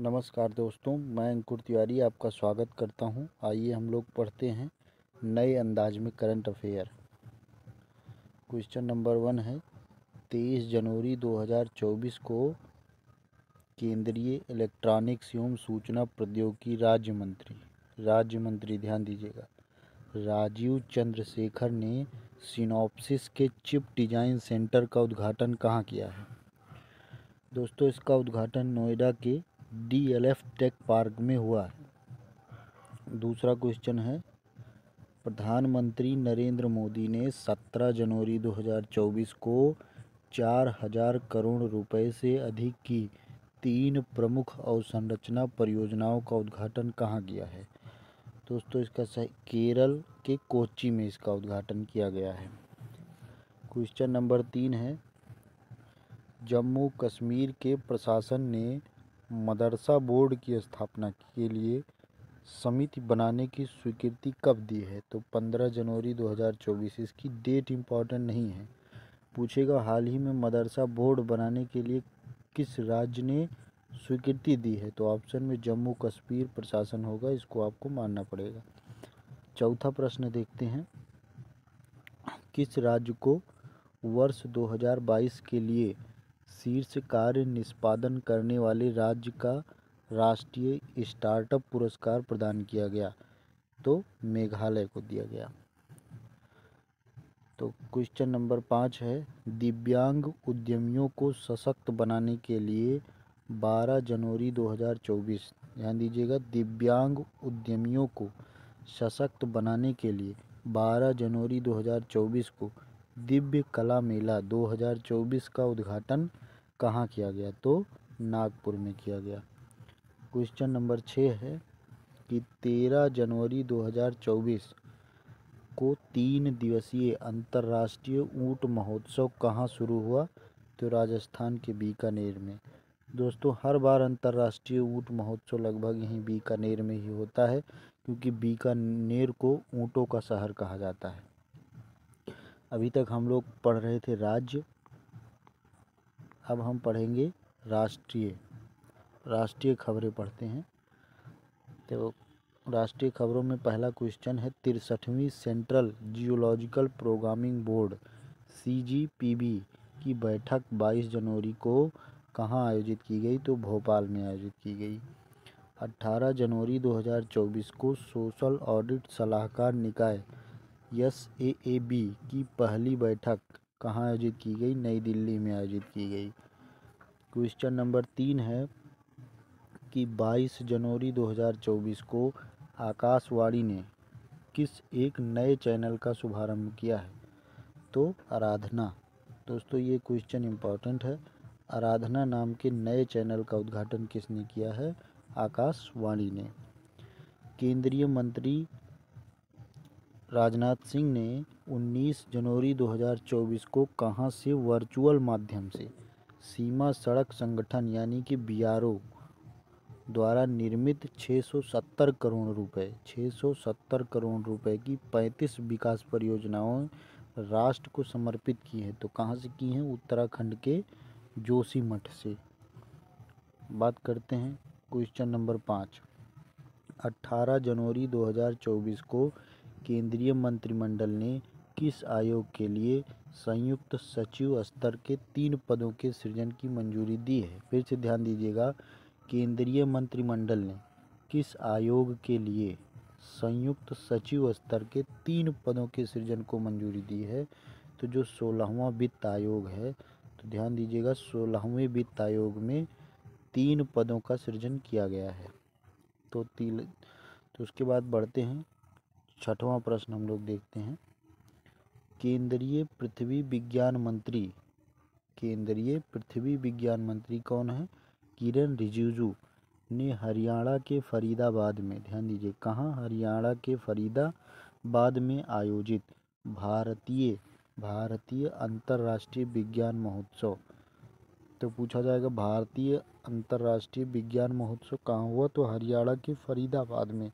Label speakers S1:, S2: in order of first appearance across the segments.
S1: नमस्कार दोस्तों, मैं अंकुर तिवारी आपका स्वागत करता हूं। आइए हम लोग पढ़ते हैं नए अंदाज में करंट अफेयर। क्वेश्चन नंबर 1 है 23 जनवरी 2024 को केंद्रीय इलेक्ट्रॉनिक्स एवं सूचना प्रौद्योगिकी राज्य मंत्री ध्यान दीजिएगा, राजीव चंद्रशेखर ने सिनॉप्सिस के चिप डिज़ाइन सेंटर का उद्घाटन कहाँ किया है? दोस्तों, इसका उद्घाटन नोएडा के DLF टेक पार्क में हुआ है। दूसरा क्वेश्चन है प्रधानमंत्री नरेंद्र मोदी ने 17 जनवरी 2024 को 4000 करोड़ रुपए से अधिक की 3 प्रमुख अवसंरचना परियोजनाओं का उद्घाटन कहाँ किया है? दोस्तों, इसका सही केरल के कोच्चि में इसका उद्घाटन किया गया है। क्वेश्चन नंबर 3 है जम्मू कश्मीर के प्रशासन ने मदरसा बोर्ड की स्थापना के लिए समिति बनाने की स्वीकृति कब दी है? तो 15 जनवरी 2024। इसकी डेट इम्पॉर्टेंट नहीं है, पूछेगा हाल ही में मदरसा बोर्ड बनाने के लिए किस राज्य ने स्वीकृति दी है? तो ऑप्शन में जम्मू कश्मीर प्रशासन होगा, इसको आपको मानना पड़ेगा। चौथा प्रश्न देखते हैं, किस राज्य को वर्ष 2022 के लिए शीर्ष कार्य निष्पादन करने वाले राज्य का राष्ट्रीय स्टार्टअप पुरस्कार प्रदान किया गया? तो मेघालय को दिया गया। तो क्वेश्चन नंबर 5 है दिव्यांग उद्यमियों को सशक्त बनाने के लिए 12 जनवरी 2024, ध्यान दीजिएगा, दिव्यांग उद्यमियों को सशक्त बनाने के लिए 12 जनवरी 2024 को दिव्य कला मेला 2024 का उद्घाटन कहाँ किया गया? तो नागपुर में किया गया। क्वेश्चन नंबर 6 है कि 13 जनवरी 2024 को 3 दिवसीय अंतर्राष्ट्रीय ऊंट महोत्सव कहाँ शुरू हुआ? तो राजस्थान के बीकानेर में। दोस्तों, हर बार अंतर्राष्ट्रीय ऊंट महोत्सव लगभग यहीं बीकानेर में ही होता है, क्योंकि बीकानेर को ऊँटों का शहर कहा जाता है। अभी तक हम लोग पढ़ रहे थे राज्य, अब हम पढ़ेंगे राष्ट्रीय खबरें पढ़ते हैं। तो राष्ट्रीय खबरों में पहला क्वेश्चन है 63वीं central geological programming board CGPB की बैठक 22 जनवरी को कहाँ आयोजित की गई? तो भोपाल में आयोजित की गई। 18 जनवरी 2024 को सोशल ऑडिट सलाहकार निकाय SAAB की पहली बैठक कहाँ आयोजित की गई? नई दिल्ली में आयोजित की गई। क्वेश्चन नंबर 3 है कि 22 जनवरी 2024 को आकाशवाणी ने किस एक नए चैनल का शुभारंभ किया है? तो आराधना। दोस्तों, ये क्वेश्चन इम्पॉर्टेंट है। आराधना नाम के नए चैनल का उद्घाटन किसने किया है? आकाशवाणी ने। केंद्रीय मंत्री राजनाथ सिंह ने 19 जनवरी 2024 को कहां से वर्चुअल माध्यम से सीमा सड़क संगठन यानी कि BRO द्वारा निर्मित 670 करोड़ रुपए की 35 विकास परियोजनाओं राष्ट्र को समर्पित की है? तो कहाँ से की हैं? उत्तराखंड के जोशीमठ से। बात करते हैं क्वेश्चन नंबर 5। 18 जनवरी 2024 को केंद्रीय मंत्रिमंडल ने किस आयोग के लिए संयुक्त सचिव स्तर के 3 पदों के सृजन की मंजूरी दी है? फिर से ध्यान दीजिएगा, केंद्रीय मंत्रिमंडल ने किस आयोग के लिए संयुक्त सचिव स्तर के 3 पदों के सृजन को मंजूरी दी है? तो जो 16वां वित्त आयोग है, तो ध्यान दीजिएगा 16वें वित्त आयोग में 3 पदों का सृजन किया गया है। तो उसके बाद बढ़ते हैं, 6वां प्रश्न हम लोग देखते हैं। केंद्रीय पृथ्वी विज्ञान मंत्री कौन है? किरण रिजिजू ने हरियाणा के फरीदाबाद में, ध्यान दीजिए कहाँ? हरियाणा के फरीदाबाद में आयोजित भारतीय अंतर्राष्ट्रीय विज्ञान महोत्सव, तो पूछा जाएगा भारतीय अंतर्राष्ट्रीय विज्ञान महोत्सव कहाँ हुआ? तो हरियाणा के फरीदाबाद में।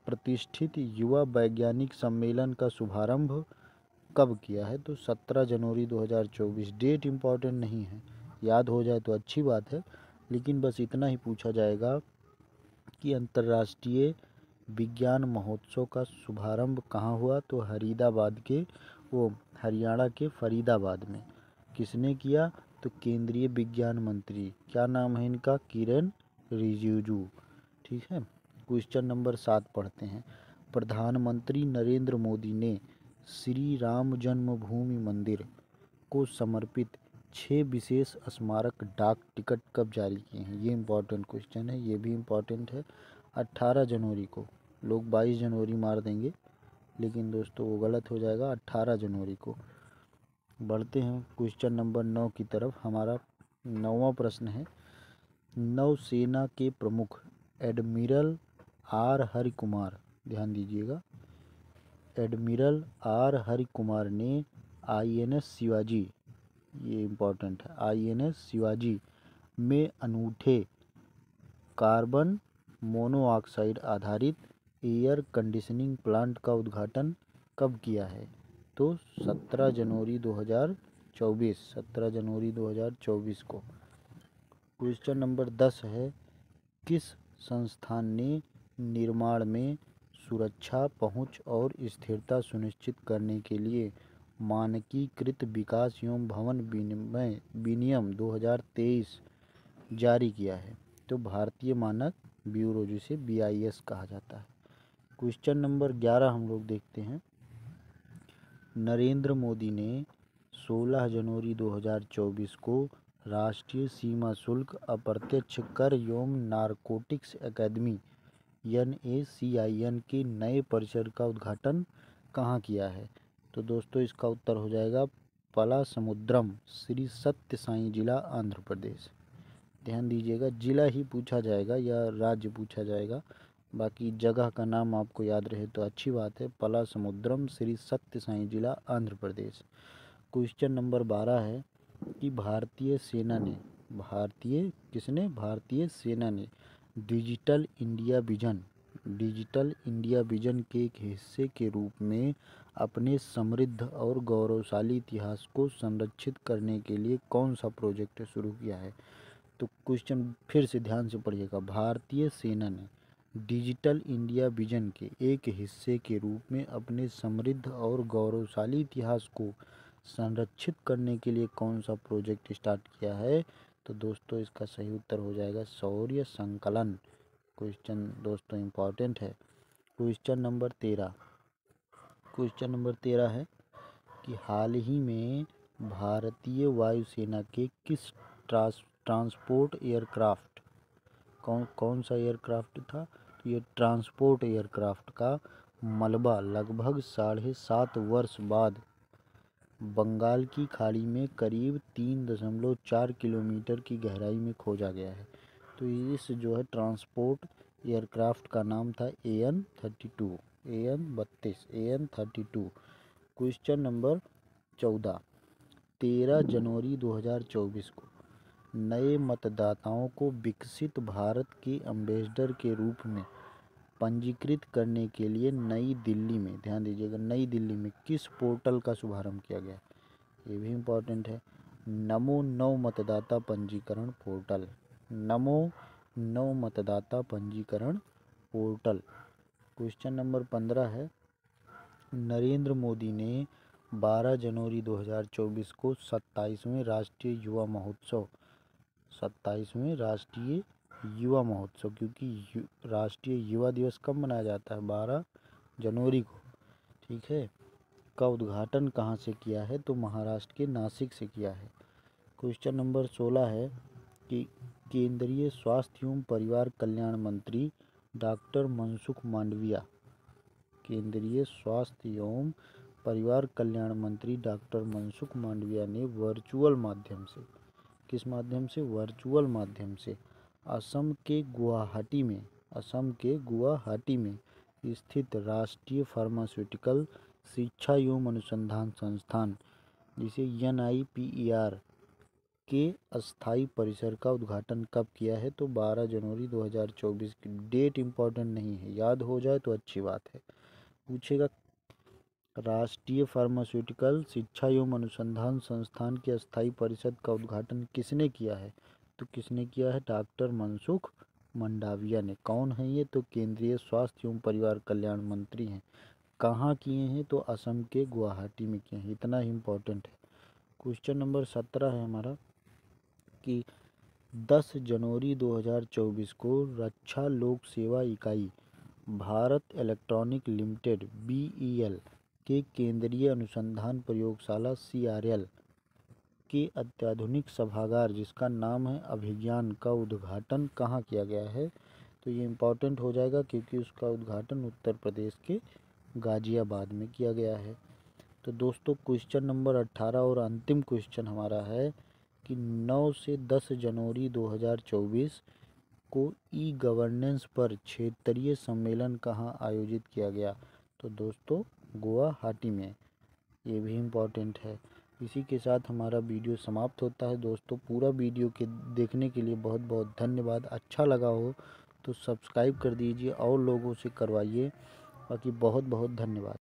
S1: प्रतिष्ठित युवा वैज्ञानिक सम्मेलन का शुभारंभ कब किया है? तो 17 जनवरी 2024। डेट इम्पॉर्टेंट नहीं है, याद हो जाए तो अच्छी बात है, लेकिन बस इतना ही पूछा जाएगा कि अंतर्राष्ट्रीय विज्ञान महोत्सव का शुभारंभ कहाँ हुआ, तो हरियाणा के फरीदाबाद में। किसने किया, तो केंद्रीय विज्ञान मंत्री, क्या नाम है इनका, किरण रिजिजू। ठीक है। क्वेश्चन नंबर 7 पढ़ते हैं। प्रधानमंत्री नरेंद्र मोदी ने श्री राम जन्मभूमि मंदिर को समर्पित 6 विशेष स्मारक डाक टिकट कब जारी किए हैं। ये इम्पोर्टेंट क्वेश्चन है, ये भी इम्पोर्टेंट है। 18 जनवरी को, लोग 22 जनवरी मार देंगे, लेकिन दोस्तों वो गलत हो जाएगा, 18 जनवरी को। बढ़ते हैं क्वेश्चन नंबर 9 की तरफ। हमारा 9वां प्रश्न है, नौसेना के प्रमुख एडमिरल आर हरि कुमार, ध्यान दीजिएगा, एडमिरल आर हरि कुमार ने INS शिवाजी, ये इम्पोर्टेंट है, INS शिवाजी में अनूठे कार्बन मोनोऑक्साइड आधारित एयर कंडीशनिंग प्लांट का उद्घाटन कब किया है, तो 17 जनवरी 2024 को। क्वेश्चन नंबर 10 है, किस संस्थान ने निर्माण में सुरक्षा, पहुंच और स्थिरता सुनिश्चित करने के लिए मानकीकृत विकास एवं भवन विनियम 2023 जारी किया है, तो भारतीय मानक ब्यूरो, जिसे BIS कहा जाता है। क्वेश्चन नंबर 11 हम लोग देखते हैं। नरेंद्र मोदी ने 16 जनवरी 2024 को राष्ट्रीय सीमा शुल्क, अप्रत्यक्ष कर एवं नारकोटिक्स अकादमी NACIN के नए परिसर का उद्घाटन कहाँ किया है, तो दोस्तों इसका उत्तर हो जाएगा पलासमुद्रम, श्री सत्य साई जिला, आंध्र प्रदेश। ध्यान दीजिएगा, जिला ही पूछा जाएगा या राज्य पूछा जाएगा, बाकी जगह का नाम आपको याद रहे तो अच्छी बात है। पलासमुद्रम, श्री सत्य साई जिला, आंध्र प्रदेश। क्वेश्चन नंबर 12 है कि भारतीय सेना ने डिजिटल इंडिया विजन के एक हिस्से के रूप में अपने समृद्ध और गौरवशाली इतिहास को संरक्षित करने के लिए कौन सा प्रोजेक्ट शुरू किया है, तो क्वेश्चन फिर से ध्यान से पढ़िएगा। भारतीय सेना ने डिजिटल इंडिया विजन के एक हिस्से के रूप में अपने समृद्ध और गौरवशाली इतिहास को संरक्षित करने के लिए कौन सा प्रोजेक्ट स्टार्ट किया है, तो दोस्तों इसका सही उत्तर हो जाएगा शौर्य संकलन। क्वेश्चन दोस्तों इम्पॉर्टेंट है। क्वेश्चन नंबर 13 है कि हाल ही में भारतीय वायुसेना के किस ट्रांसपोर्ट एयरक्राफ्ट, कौन सा एयरक्राफ्ट था, तो ये ट्रांसपोर्ट एयरक्राफ्ट का मलबा लगभग 7.5 वर्ष बाद बंगाल की खाड़ी में करीब 3.4 किलोमीटर की गहराई में खोजा गया है, तो इस जो है ट्रांसपोर्ट एयरक्राफ्ट का नाम था AN-32। क्वेश्चन नंबर 14, 13 जनवरी 2024 को नए मतदाताओं को विकसित भारत के एम्बेसडर के रूप में पंजीकृत करने के लिए नई दिल्ली में, ध्यान दीजिएगा, नई दिल्ली में किस पोर्टल का शुभारंभ किया गया, ये भी इम्पोर्टेंट है। नमो नव मतदाता पंजीकरण पोर्टल, नमो नव मतदाता पंजीकरण पोर्टल। क्वेश्चन नंबर 15 है, नरेंद्र मोदी ने 12 जनवरी 2024 को 27वें राष्ट्रीय युवा महोत्सव, क्योंकि राष्ट्रीय युवा दिवस कब मनाया जाता है, 12 जनवरी को, ठीक है, का उद्घाटन कहाँ से किया है, तो महाराष्ट्र के नासिक से किया है। क्वेश्चन नंबर 16 है कि केंद्रीय स्वास्थ्य एवं परिवार कल्याण मंत्री डॉक्टर मनसुख मांडविया, केंद्रीय स्वास्थ्य एवं परिवार कल्याण मंत्री डॉक्टर मनसुख मांडविया ने वर्चुअल माध्यम से असम के गुवाहाटी में स्थित राष्ट्रीय फार्मास्यूटिकल शिक्षा एवं अनुसंधान संस्थान, जिसे NIPER के अस्थायी परिसर का उद्घाटन कब किया है, तो 12 जनवरी 2024 की। डेट इम्पोर्टेंट नहीं है, याद हो जाए तो अच्छी बात है। पूछेगा राष्ट्रीय फार्मास्यूटिकल शिक्षा एवं अनुसंधान संस्थान के अस्थायी परिषद का उद्घाटन किसने किया है, तो किसने किया है? डॉक्टर मनसुख मंडाविया ने। कौन है ये? तो केंद्रीय स्वास्थ्य एवं परिवार कल्याण मंत्री हैं। कहाँ किए हैं? तो असम के गुवाहाटी में किए हैं। इतना ही इम्पोर्टेंट है। क्वेश्चन नंबर 17 है हमारा कि 10 जनवरी 2024 को रक्षा लोक सेवा इकाई भारत इलेक्ट्रॉनिक लिमिटेड BEL के केंद्रीय अनुसंधान प्रयोगशाला CRL के अत्याधुनिक सभागार जिसका नाम है अभिज्ञान का उद्घाटन कहाँ किया गया है? तो ये इम्पोर्टेंट हो जाएगा क्योंकि उसका उद्घाटन उत्तर प्रदेश के गाजियाबाद में किया गया है। तो दोस्तों क्वेश्चन नंबर 18 और अंतिम क्वेश्चन हमारा है कि 9 से 10 जनवरी 2024 को ई-गवर्नेंस पर क्षेत्रीय सम्मेलन कहाँ आयोजित किया गया? तो दोस्तों गुवाहाटी में। ये भी इम्पोर्टेंट है। इसी के साथ हमारा वीडियो समाप्त होता है। दोस्तों पूरा वीडियो के देखने के लिए बहुत बहुत धन्यवाद। अच्छा लगा हो तो सब्सक्राइब कर दीजिए और लोगों से करवाइए। बाकी बहुत बहुत धन्यवाद।